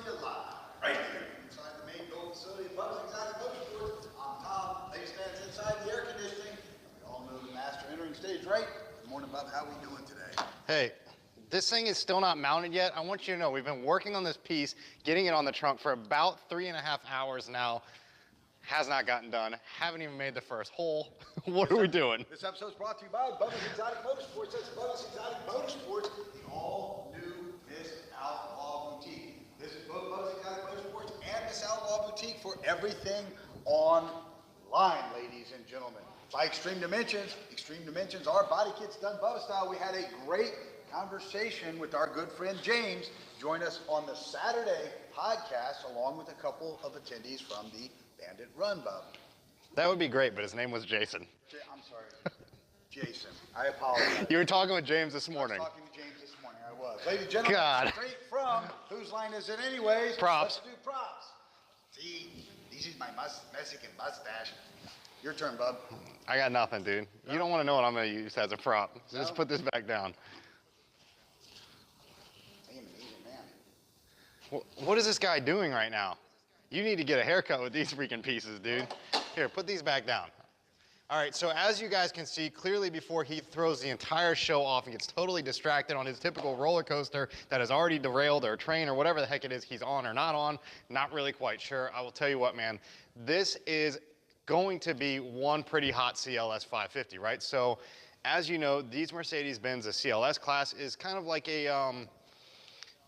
to you live, right here, inside the main build facility of Bubba's Exotic Motorsports. I'm Tom. Ladies and fans inside the air conditioning. We all know the master entering stage right. Good morning, Bub. How we doing today? Hey, this thing is still not mounted yet. I want you to know we've been working on this piece, getting it on the trunk for about 3.5 hours now. Has not gotten done. Haven't even made the first hole. What are we doing? This episode is brought to you by Bubba's Exotic Motorsports. That's Bubba's Exotic Motorsports, the all-new Miss Outlaw Boutique. Visit both Bubba's Exotic Motorsports and Miss Outlaw Boutique for everything online, ladies and gentlemen. By Extreme Dimensions, our body kits done Bubba style. We had a great conversation with our good friend James. Join us on the Saturday podcast along with a couple of attendees from the Bandit Run, Bub. That would be great, but his name was Jason. I'm sorry. Jason. I apologize. You were talking with James this morning. I was talking to James this morning. I was. Ladies and gentlemen, straight from Whose Line Is It Anyways? Props. Let's do props. See, this is my Mexican mustache. Your turn, Bub. I got nothing, dude. No? You don't want to know what I'm going to use as a prop. So just put this back down. I am an Asian man. What is this guy doing right now? You need to get a haircut with these freaking pieces, dude. Here, put these back down. All right, so as you guys can see, clearly before he throws the entire show off and gets totally distracted on his typical roller coaster that has already derailed or train or whatever the heck it is he's on or not on, not really quite sure. I will tell you what, man, this is going to be one pretty hot CLS 550, right? So as you know, these Mercedes-Benz, the CLS class is kind of like a,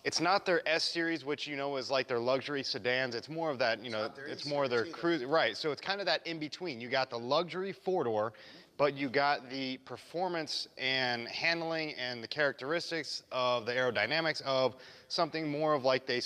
it's not their S series, which you know is like their luxury sedans. It's more of that, you know, it's more their cruise, right? So it's kind of that in between. You got the luxury four-door, but you got the performance and handling and the characteristics of the aerodynamics of something more of like a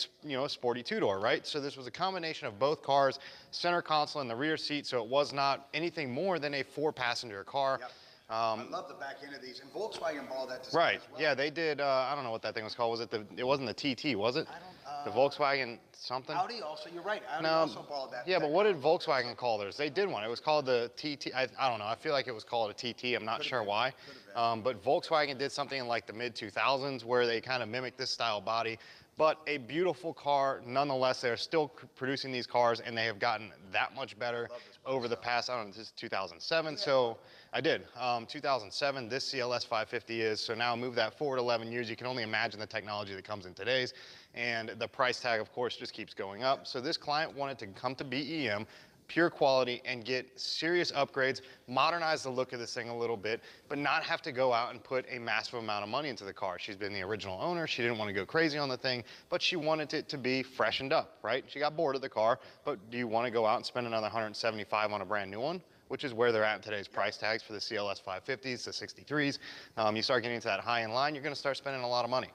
sporty two-door, right? So this was a combination of both cars, center console and the rear seat, so it was not anything more than a four-passenger car. Yep. I love the back end of these, and Volkswagen bought that design right. as well. Yeah, they did. I don't know what that thing was called. Was it it wasn't the TT, was it? I don't. The Volkswagen something. Audi also. You're right. Audi also bought that. Yeah, but what did Volkswagen call theirs? They did one. It was called the TT. I don't know. I feel like it was called a TT. I'm not sure why. But Volkswagen did something in like the mid 2000s where they kind of mimicked this style body. But a beautiful car, nonetheless. They're still producing these cars, and they have gotten that much better over the past, I don't know, this is 2007, so I did. 2007, this CLS 550 is, so now move that forward 11 years, you can only imagine the technology that comes in today's, and the price tag, of course, just keeps going up. So this client wanted to come to BEM, pure quality, and get serious upgrades, modernize the look of this thing a little bit, but not have to go out and put a massive amount of money into the car. She's been the original owner. She didn't want to go crazy on the thing, but she wanted it to be freshened up, right? She got bored of the car, but do you want to go out and spend another $175 on a brand new one? Which is where they're at in today's price tags for the CLS 550s, the 63s. You start getting into that high-end line, you're going to start spending a lot of money.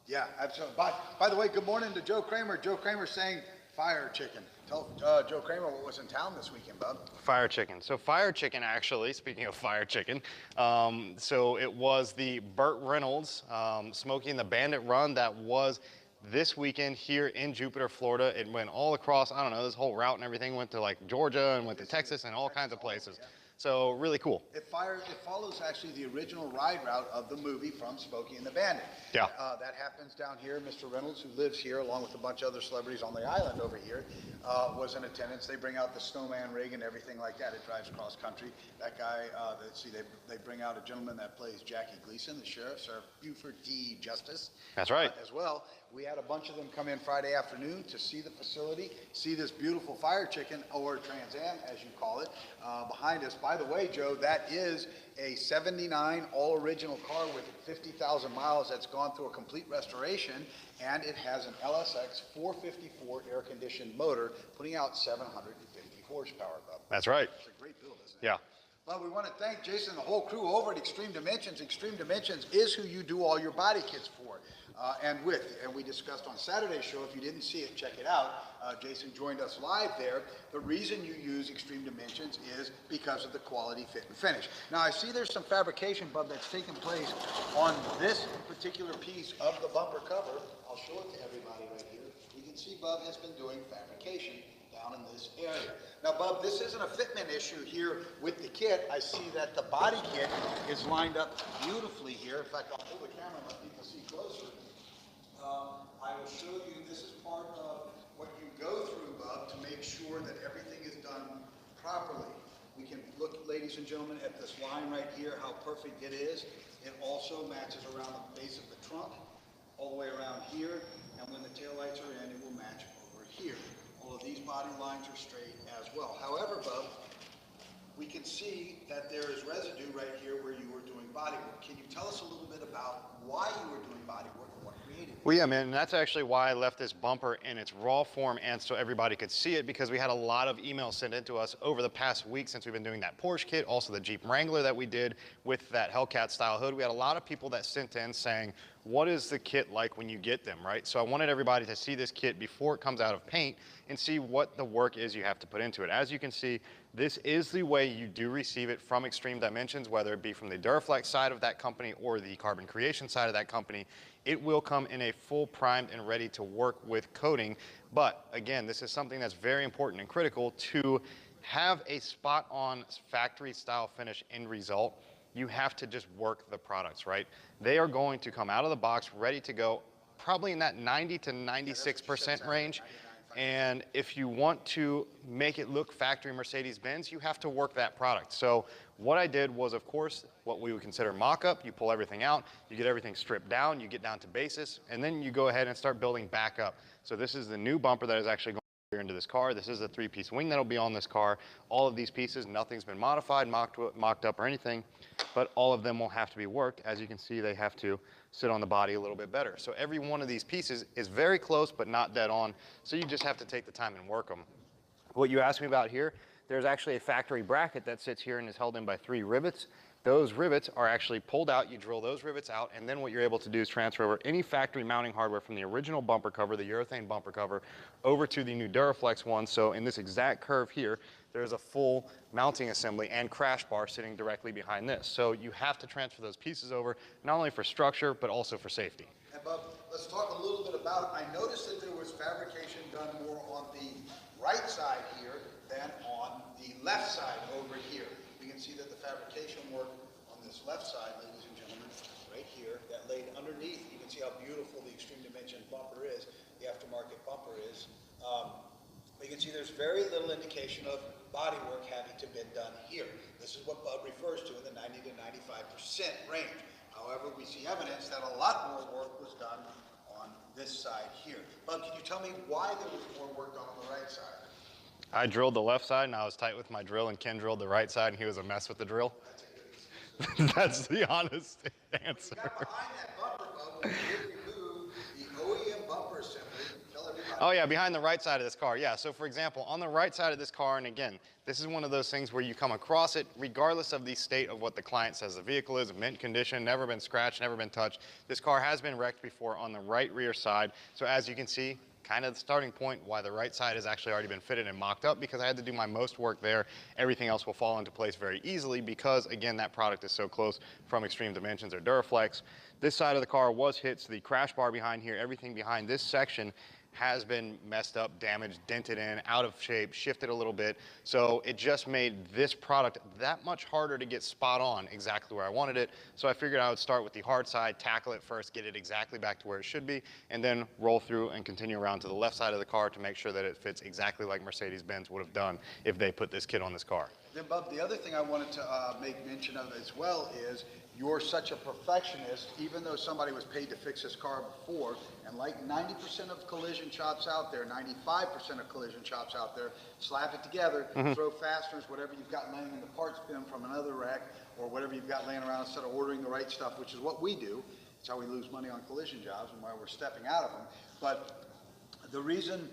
Yeah, absolutely. By the way, good morning to Joe Kramer. Joe Kramer saying, fire chicken. Tell Joe Kramer what was in town this weekend, bub. Fire chicken. So fire chicken, actually, speaking of fire chicken, so it was the Burt Reynolds Smokey and the Bandit Run that was this weekend here in Jupiter, Florida. It went all across, I don't know, this whole route and everything went to like Georgia and went to Texas and all kinds of places. So really cool. It follows actually the original ride route of the movie from Smokey and the Bandit. Yeah. That happens down here. Mr. Reynolds, who lives here along with a bunch of other celebrities on the island over here, was in attendance. They bring out the snowman rig and everything like that. It drives cross country. That guy, they bring out a gentleman that plays Jackie Gleason, the sheriff, Sheriff Buford D. Justice. That's right. As well. We had a bunch of them come in Friday afternoon to see the facility, see this beautiful fire chicken, or Trans Am, as you call it, behind us. By the way, Joe, that is a 79 all-original car with 50,000 miles that's gone through a complete restoration, and it has an LSX 454 air-conditioned motor, putting out 750 horsepower. That's right. It's a great build, isn't it? Yeah. Well, we want to thank Jason and the whole crew over at Extreme Dimensions. Extreme Dimensions is who you do all your body kits for and with. And we discussed on Saturday's show, if you didn't see it, check it out. Jason joined us live there. The reason you use Extreme Dimensions is because of the quality, fit, and finish. Now, I see there's some fabrication, Bub, that's taken place on this particular piece of the bumper cover. I'll show it to everybody right here. You can see Bub has been doing fabrication down in this area. Now, Bub, this isn't a fitment issue here with the kit. I see that the body kit is lined up beautifully here. In fact, I'll pull the camera and let people see closer. I will show you, this is part of what you go through, Bub, to make sure that everything is done properly. We can look, ladies and gentlemen, at this line right here, how perfect it is. It also matches around the base of the trunk, all the way around here, and when the taillights are in, it will match over here. All of these body lines are straight as well. However, Bub, we can see that there is residue right here where you were doing body work. Can you tell us a little bit about why you were doing body work and what created it? Well, yeah, man, and that's actually why I left this bumper in its raw form and so everybody could see it, because we had a lot of emails sent in to us over the past week since we've been doing that Porsche kit, also the Jeep Wrangler that we did with that Hellcat style hood. We had a lot of people that sent in saying, what is the kit like when you get them, right? So I wanted everybody to see this kit before it comes out of paint and see what the work is you have to put into it. As you can see, this is the way you do receive it from Extreme Dimensions, whether it be from the Duraflex side of that company or the Carbon Creation side of that company. It will come in a full primed and ready to work with coating. But again, this is something that's very important and critical to have a spot on factory style finish end result. You have to just work the products, right? They are going to come out of the box ready to go, probably in that 90 to 96% range. And if you want to make it look factory Mercedes-Benz, you have to work that product. So what I did was, of course, what we would consider mock-up. You pull everything out, you get everything stripped down, you get down to basis, and then you go ahead and start building back up. So this is the new bumper that is actually going into this car. This is a 3-piece wing that'll be on this car. All of these pieces, nothing's been modified, mocked up or anything, but all of them will have to be worked. As you can see, they have to sit on the body a little bit better. So every one of these pieces is very close but not dead on, so you just have to take the time and work them. What you asked me about here, there's actually a factory bracket that sits here and is held in by 3 rivets. Those rivets are actually pulled out, you drill those rivets out, and then what you're able to do is transfer over any factory mounting hardware from the original bumper cover, the urethane bumper cover, over to the new Duraflex one. So in this exact curve here, there's a full mounting assembly and crash bar sitting directly behind this. So you have to transfer those pieces over, not only for structure, but also for safety. And Bub, let's talk a little bit about, I noticed that there was fabrication done more on the right side here than on the left side over here. You can see that the fabrication work on this left side, ladies and gentlemen, right here, that laid underneath, you can see how beautiful the Extreme Dimension bumper is, the aftermarket bumper is. You can see there's very little indication of body work having to be done here. This is what Bub refers to in the 90 to 95% range. However, we see evidence that a lot more work was done on this side here. Bub, can you tell me why there was more work done on the right side? I drilled the left side and I was tight with my drill, and Ken drilled the right side and he was a mess with the drill. That's a good excuse. That's the honest answer. You got behind that bumper, Bub, when you did remove the OEM bumper assembly. Tell everybody. Oh yeah, behind the right side of this car. Yeah, so for example, on the right side of this car, and again, this is one of those things where you come across it regardless of the state of what the client says the vehicle is, mint condition, never been scratched, never been touched. This car has been wrecked before on the right rear side. So as you can see, kind of the starting point why the right side has actually already been fitted and mocked up, because I had to do my most work there. Everything else will fall into place very easily because, again, that product is so close from Extreme Dimensions or Duraflex. This side of the car was hit, so the crash bar behind here, everything behind this section has been messed up, damaged, dented in, out of shape, shifted a little bit. So it just made this product that much harder to get spot on exactly where I wanted it. So I figured I would start with the hard side, tackle it first, get it exactly back to where it should be, and then roll through and continue around to the left side of the car to make sure that it fits exactly like Mercedes-Benz would have done if they put this kit on this car. Then, Bub, the other thing I wanted to make mention of as well is you're such a perfectionist, even though somebody was paid to fix this car before, and like 90% of collision shops out there, 95% of collision shops out there, slap it together, throw fasteners, whatever you've got laying in the parts bin from another rack, or whatever you've got laying around instead of ordering the right stuff, which is what we do. It's how we lose money on collision jobs and why we're stepping out of them. But the reason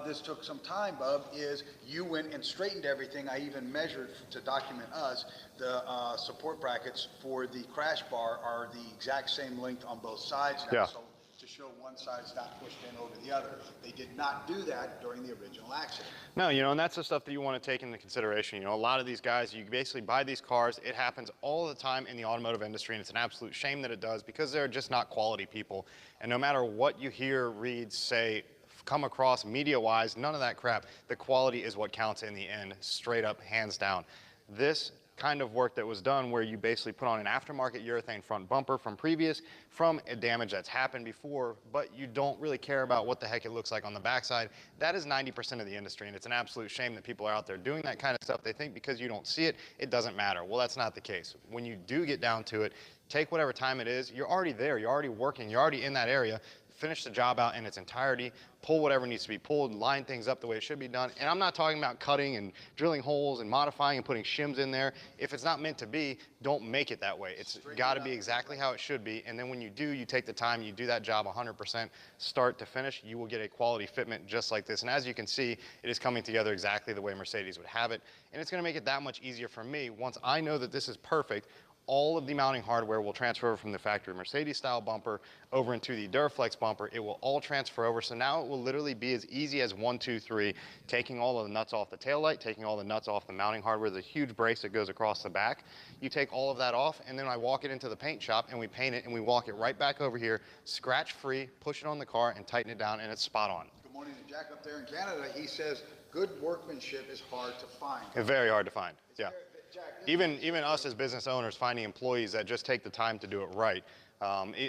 this took some time, Bub, is you went and straightened everything. I even measured to document us. The support brackets for the crash bar are the exact same length on both sides now. Yeah. So to show one side's not pushed in over the other. They did not do that during the original accident. No, you know, and that's the stuff that you want to take into consideration. You know, a lot of these guys, you basically buy these cars. It happens all the time in the automotive industry, and it's an absolute shame that it does because they're just not quality people. And no matter what you hear, read, say, come across media-wise, none of that crap. The quality is what counts in the end, straight up, hands down. this kind of work that was done where you basically put on an aftermarket urethane front bumper from a damage that's happened before, but you don't really care about what the heck it looks like on the backside. That is 90% of the industry, and it's an absolute shame that people are out there doing that kind of stuff. They think because you don't see it, it doesn't matter. Well, that's not the case. When you do get down to it, take whatever time it is, you're already there, you're already working, you're already in that area. Finish the job out in its entirety, pull whatever needs to be pulled, line things up the way it should be done. And I'm not talking about cutting and drilling holes and modifying and putting shims in there. If it's not meant to be, don't make it that way. It's got to be exactly how it should be. And then when you do, you take the time, you do that job 100%, start to finish, you will get a quality fitment just like this. And as you can see, it is coming together exactly the way Mercedes would have it. And it's going to make it that much easier for me once I know that this is perfect. All of the mounting hardware will transfer over from the factory Mercedes style bumper over into the Duraflex bumper. It will all transfer over. So now it will literally be as easy as 1, 2, 3, taking all of the nuts off the taillight, taking all the nuts off the mounting hardware. There's a huge brace that goes across the back. You take all of that off, and then I walk it into the paint shop and we paint it and we walk it right back over here, scratch free, push it on the car and tighten it down, and it's spot on. Good morning to Jack up there in Canada. He says good workmanship is hard to find. It's very hard to find, yeah. Jack, Even us as business owners, finding employees that just take the time to do it right,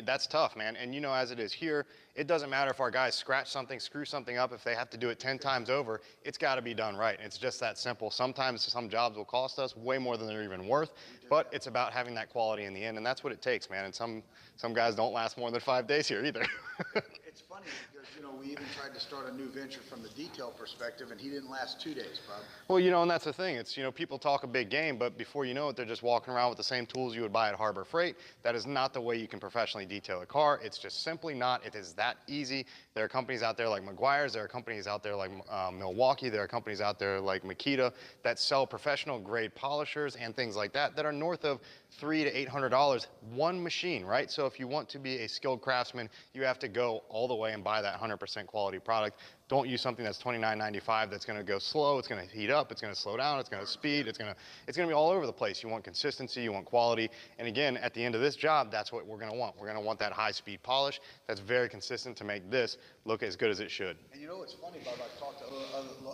that's tough, man. And you know, as it is here, it doesn't matter if our guys scratch something, screw something up, if they have to do it 10 times over, it's got to be done right. It's just that simple. Sometimes some jobs will cost us way more than they're even worth, but it's about having that quality in the end, and that's what it takes, man. And some guys don't last more than 5 days here either. It's funny because, you know, we even tried to start a new venture from the detail perspective, and he didn't last 2 days, Bob. Well, you know, and that's the thing. It's, you know, people talk a big game, but before you know it, they're just walking around with the same tools you would buy at Harbor Freight. That is not the way you can professionally detail a car. It's just simply not. It is that easy. There are companies out there like Meguiar's. There are companies out there like Milwaukee. There are companies out there like Makita that sell professional grade polishers and things like that are north of $300 to $800 one machine, right? So if you want to be a skilled craftsman, you have to go all the way and buy that 100% quality product. Don't use something that's $29.95 that's going to go slow. It's going to heat up. It's going to slow down. It's going to speed. It's going to be all over the place. You want consistency. You want quality. And again, at the end of this job, that's what we're going to want. We're going to want that high-speed polish that's very consistent to make this look as good as it should. And you know what's funny, Bob? I've talked to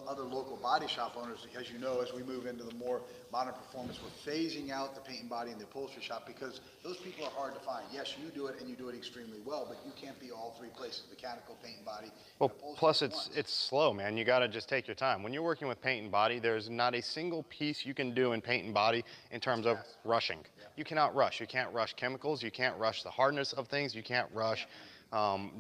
other local body shop owners. As you know, as we move into the more modern performance, we're phasing out the paint and body and the upholstery shop because those people are hard to find. Yes, you do it and you do it extremely well, but you can't be all three places: mechanical, paint and body. Well, plus it's slow, man. You got to just take your time. When you're working with paint and body, there's not a single piece you can do in paint and body in terms of rushing. Yeah. You cannot rush. You can't rush chemicals. You can't rush the hardness of things. You can't rush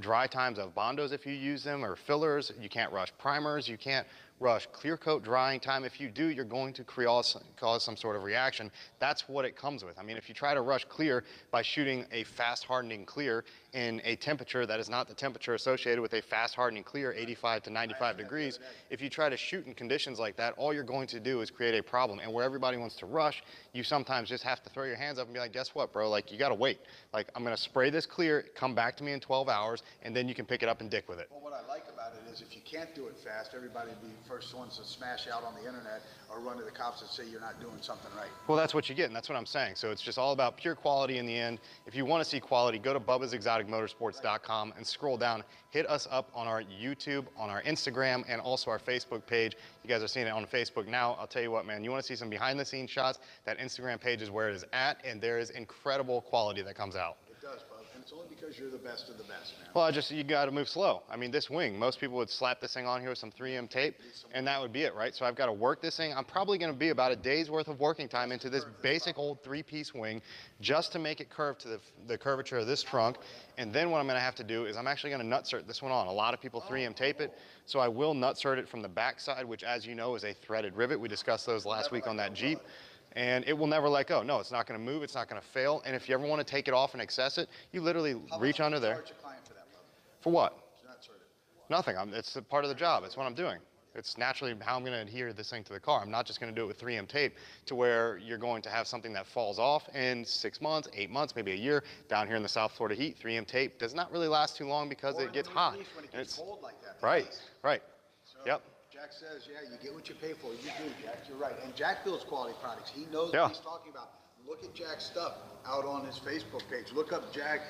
dry times of Bondos if you use them, or fillers. You can't rush primers. You can't rush clear coat drying time. If you do, you're going to cause some sort of reaction. That's what it comes with. I mean, if you try to rush clear by shooting a fast hardening clear in a temperature that is not the temperature associated with a fast hardening clear, 85 to 95 degrees, if you try to shoot in conditions like that, all you're going to do is create a problem. And where everybody wants to rush, you sometimes just have to throw your hands up and be like, guess what, bro? Like, you got to wait. Like, I'm going to spray this clear, come back to me in 12 hours, and then you can pick it up and dick with it. Well, what I like about it is if you can't do it fast, everybody will be the first ones to smash out on the internet or run to the cops and say you're not doing something right. Well, that's what you get, and that's what I'm saying. So it's just all about pure quality in the end. If you want to see quality, go to bubbasexoticmotorsports.com and scroll down. Hit us up on our YouTube, on our Instagram, and also our Facebook page. You guys are seeing it on Facebook now. I'll tell you what, man, you want to see some behind-the-scenes shots, that Instagram page is where it is at, and there is incredible quality that comes out. It does, Bub, and it's only because you're the best of the best, man. Well, you got to move slow. I mean, this wing, most people would slap this thing on here with some 3M tape, and that would be it, right? So I've got to work this thing. I'm probably going to be about a day's worth of working time into this basic old three-piece wing just to make it curve to the curvature of this trunk. And then what I'm going to have to do is I'm actually going to nutsert this one on. A lot of people 3M tape it, so I will nutsert it from the back side, which, as you know, is a threaded rivet. We discussed those last week on that Jeep. And it will never let go. No, it's not going to move. It's not going to fail. And if you ever want to take it off and access it, you literally reach under there. How much do you charge your client for that, Bub? For what? To nutsert it. Nothing. It's a part of the job. It's what I'm doing. It's naturally how I'm going to adhere this thing to the car. I'm not just going to do it with 3M tape to where you're going to have something that falls off in 6 months, 8 months, maybe a year. Down here in the South Florida heat, 3M tape does not really last too long because it gets hot. When it gets cold like that. Right, right. So Yep. Jack says, yeah, you get what you pay for. You do, Jack. You're right. And Jack builds quality products. He knows what he's talking about. Look at Jack's stuff out on his Facebook page. Look up Jack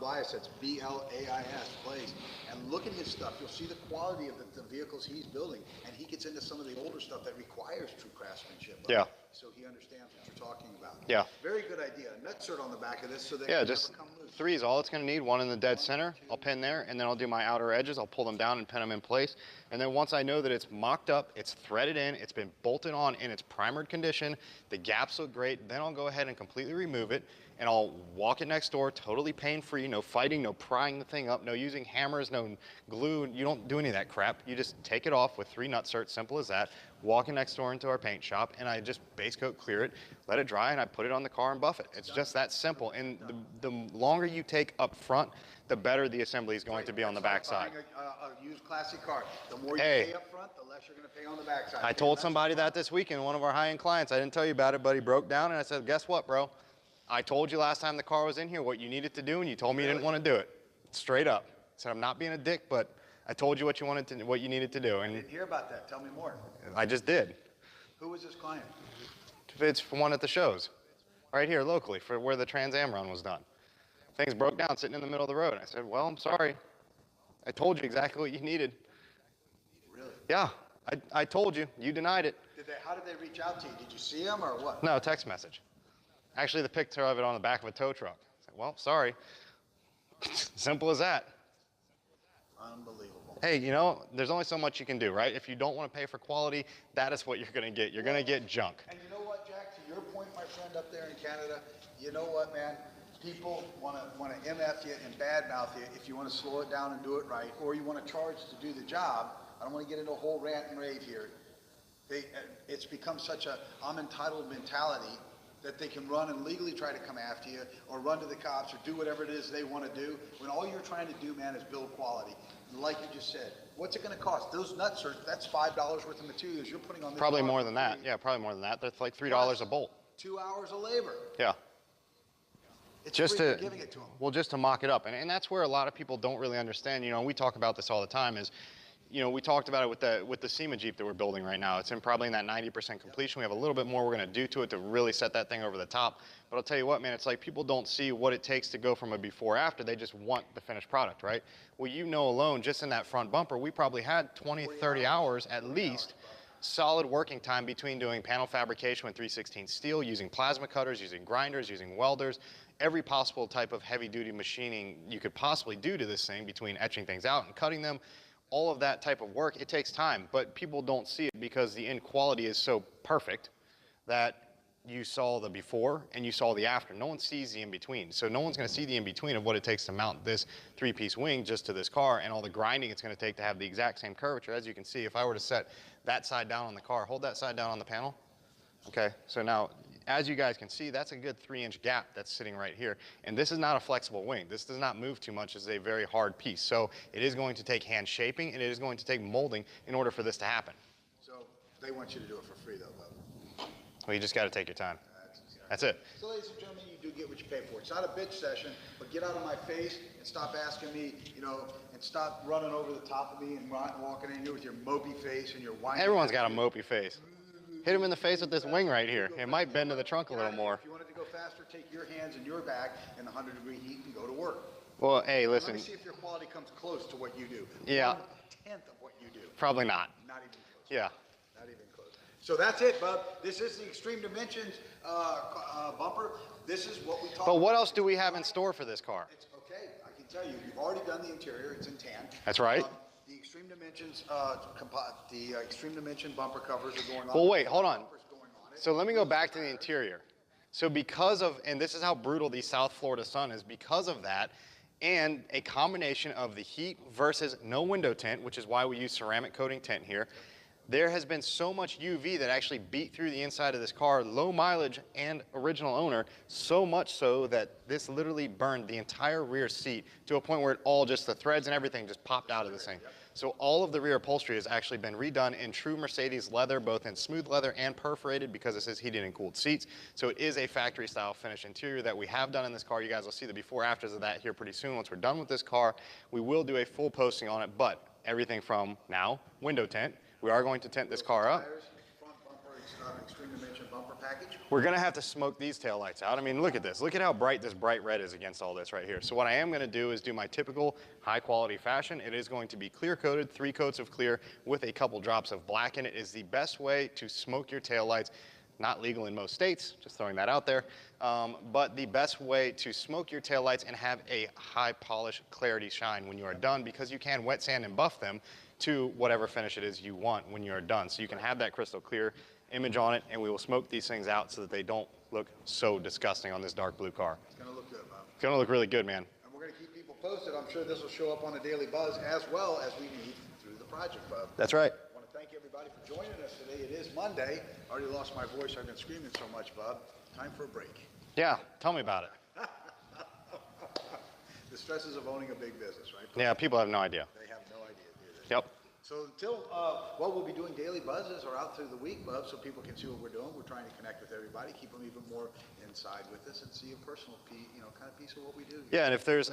Blias. That's B-L-A-I-S, Blaze. And look at his stuff. You'll see the quality of the vehicles he's building. And he gets into some of the older stuff that requires true craftsmanship. Yeah. so he understands what you're talking about. Yeah. Very good idea. Nut cert on the back of this so they Yeah, can just never come loose. 3 is all it's going to need. 1 in the dead center. I'll pin there, and then I'll do my outer edges. I'll pull them down and pin them in place. And then once I know that it's mocked up, it's threaded in, it's been bolted on in its primered condition, the gaps look great, then I'll go ahead and completely remove it, and I'll walk it next door, totally pain-free, no fighting, no prying the thing up, no using hammers, no glue. You don't do any of that crap. You just take it off with 3 nut certs, simple as that, walk it next door into our paint shop, and I just base coat clear it, let it dry, and I put it on the car and buff it. It's just that simple. And the longer you take up front, the better the assembly is going to be on the backside. Buying a used classic car. The more you Hey. pay up front, the less you're going to pay on the backside. I told somebody that this weekend, one of our high-end clients. I didn't tell you about it, but he broke down, and I said, guess what, bro? I told you last time the car was in here what you needed to do, and you told me you didn't want to do it. Straight up. I said, I'm not being a dick, but I told you what you needed to do, I and didn't hear about that. Tell me more. I just did. Who was this client? It's for one at the shows, right here locally, for where the Trans Am run was done. Things broke down sitting in the middle of the road. I said, well, I'm sorry. I told you exactly what you needed. Really? Yeah, I told you. You denied it. How did they reach out to you? Did you see them or what? No, text message. Actually, the picture of it on the back of a tow truck. I said, well, sorry. Simple as that. Unbelievable. Hey, you know, there's only so much you can do, right? If you don't want to pay for quality, that is what you're going to get. You're going to get junk. And you know what, Jack? To your point, my friend up there in Canada, you know what, man? People want to MF you and badmouth you if you want to slow it down and do it right, or you want to charge to do the job. I don't want to get into a whole rant and rave here. It's become such a I'm entitled mentality that they can run and legally try to come after you or run to the cops or do whatever it is they want to do when all you're trying to do, man, is build quality. And like you just said, what's it going to cost? Those nuts are, that's $5 worth of materials you're putting on this Probably car more for than that. free. Yeah, probably more than that. That's like $3 Plus a bolt. 2 hours of labor. Yeah. It's Just free, to, you're giving it to them. well, just to mock it up. And that's where a lot of people don't really understand. You know, we talk about this all the time is, you know, we talked about it with the SEMA Jeep that we're building right now. It's probably in that 90% completion. We have a little bit more we're going to do to it to really set that thing over the top. But I'll tell you what, man, it's like people don't see what it takes to go from a before after. They just want the finished product, right? Well, you know alone, just in that front bumper, we probably had 20, 30 hours at least solid working time between doing panel fabrication with 316 steel, using plasma cutters, using grinders, using welders, every possible type of heavy-duty machining you could possibly do to this thing between etching things out and cutting them. All of that type of work, it takes time, but people don't see it because the end quality is so perfect that you saw the before and you saw the after. No one sees the in-between. So no one's going to see the in-between of what it takes to mount this 3-piece wing just to this car and all the grinding it's going to take to have the exact same curvature. As you can see, if I were to set that side down on the car, hold that side down on the panel. Okay, so now, as you guys can see, that's a good 3-inch gap that's sitting right here. And this is not a flexible wing. This does not move too much. It's a very hard piece. So it is going to take hand shaping and it is going to take molding in order for this to happen. So they want you to do it for free, though, Bub. Well, you just got to take your time. That's it. So, ladies and gentlemen, you do get what you pay for. It's not a bitch session, but get out of my face and stop asking me, you know, and stop running over the top of me and walking in here with your mopey face and your whining. Everyone's got a mopey face. Hit him in the face with this wing right here. It might bend to the trunk a little more. If you wanted to go faster, take your hands in your back in the 100-degree heat and go to work. Well, hey, Let listen. me see if your quality comes close to what you do. Yeah. 1/10 of what you do. Probably not. Not even close. Yeah. Not even close. So that's it, Bub. This is the Extreme Dimensions bumper. This is what we talk about. But what else do we have in store for this car? It's okay. I can tell you, you've already done the interior. It's in tan. That's right. The Extreme Dimensions, Extreme Dimension bumper covers are going on. Well, wait, hold on. Bumpers going on it. So let me go back to the interior. So because of, and this is how brutal the South Florida sun is, because of that, and a combination of the heat versus no window tint, which is why we use ceramic coating tint here, there has been so much UV that actually beat through the inside of this car, low mileage and original owner, so much so that this literally burned the entire rear seat to a point where it all just, the threads and everything just popped out of this thing. So all of the rear upholstery has actually been redone in true Mercedes leather, both in smooth leather and perforated because this is heated and cooled seats. So it is a factory style finish interior that we have done in this car. You guys will see the before afters of that here pretty soon. Once we're done with this car, we will do a full posting on it, but everything from now, window tint. We are going to tint this car up. Front bumper, Extreme Dimension bumper package. We're going to have to smoke these taillights out. I mean, look at this. Look at how bright this bright red is against all this right here. So what I am going to do is do my typical high quality fashion. It is going to be clear coated, 3 coats of clear with a couple drops of black in it. Is the best way to smoke your taillights. Not legal in most states, just throwing that out there. But the best way to smoke your taillights and have a high polish clarity shine when you are done, because you can wet sand and buff them to whatever finish it is you want when you are done. So you can have that crystal clear image on it, and we will smoke these things out so that they don't look so disgusting on this dark blue car. It's going to look good, Bob. It's gonna look really good, man. And we're going to keep people posted. I'm sure this will show up on the Daily Buzz as well as we need through the project, Bob. That's right. I want to thank everybody for joining us today. It is Monday. I already lost my voice. I've been screaming so much, Bob. Time for a break. Yeah, tell me about it. The stresses of owning a big business, right? Yeah, people have no idea. They have no idea, do they? Yep. So until, well, we'll be doing daily buzzes or out through the week, Bub, so people can see what we're doing. We're trying to connect with everybody, keep them even more inside with us, and see a personal, kind of piece of what we do. Yeah, and if there's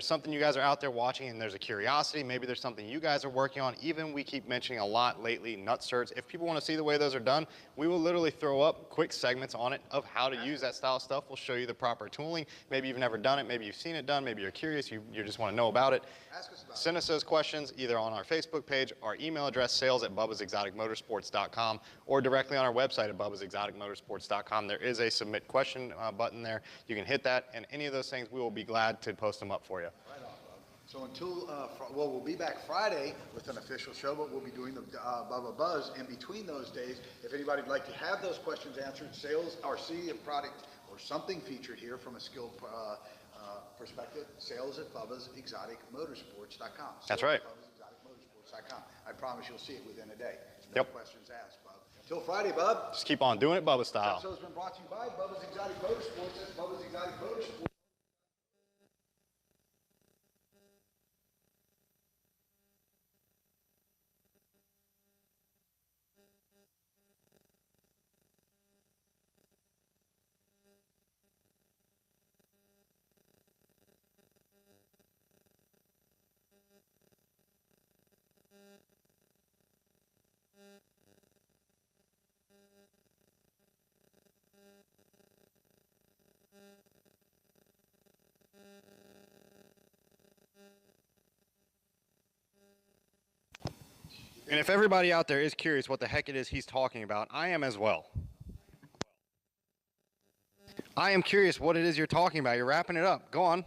something you guys are out there watching and there's a curiosity, maybe there's something you guys are working on, even we keep mentioning a lot lately, nut certs. If people want to see the way those are done, we will literally throw up quick segments on it of how to use that style of stuff. We'll show you the proper tooling. Maybe you've never done it, maybe you've seen it done, maybe you're curious, you just want to know about it. Ask us about it. Send us those questions either on our Facebook page, our email address, sales@bubbasexoticmotorsports.com, or directly on our website at bubbasexoticmotorsports.com. There is a submit question button there. You can hit that, and any of those things, we will be glad to post them up for you. Right on, Bub. So until, well, we'll be back Friday with an official show, but we'll be doing the Bubba Buzz in between those days. If anybody would like to have those questions answered, sales or see a product or something featured here from a skilled perspective, sales@bubbasexoticmotorsports.com. That's right. BubbasExoticMotorsports.com. I promise you'll see it within a day. No Yep. questions asked, Bub. Till Friday, Bub. Just keep on doing it Bubba This style. episode has been brought to you by Bubba's Exotic Motorsports. That's Bubba's Exotic Motorsports. And if everybody out there is curious what the heck it is he's talking about, I am as well. I am curious what it is you're talking about. You're wrapping it up. Go on.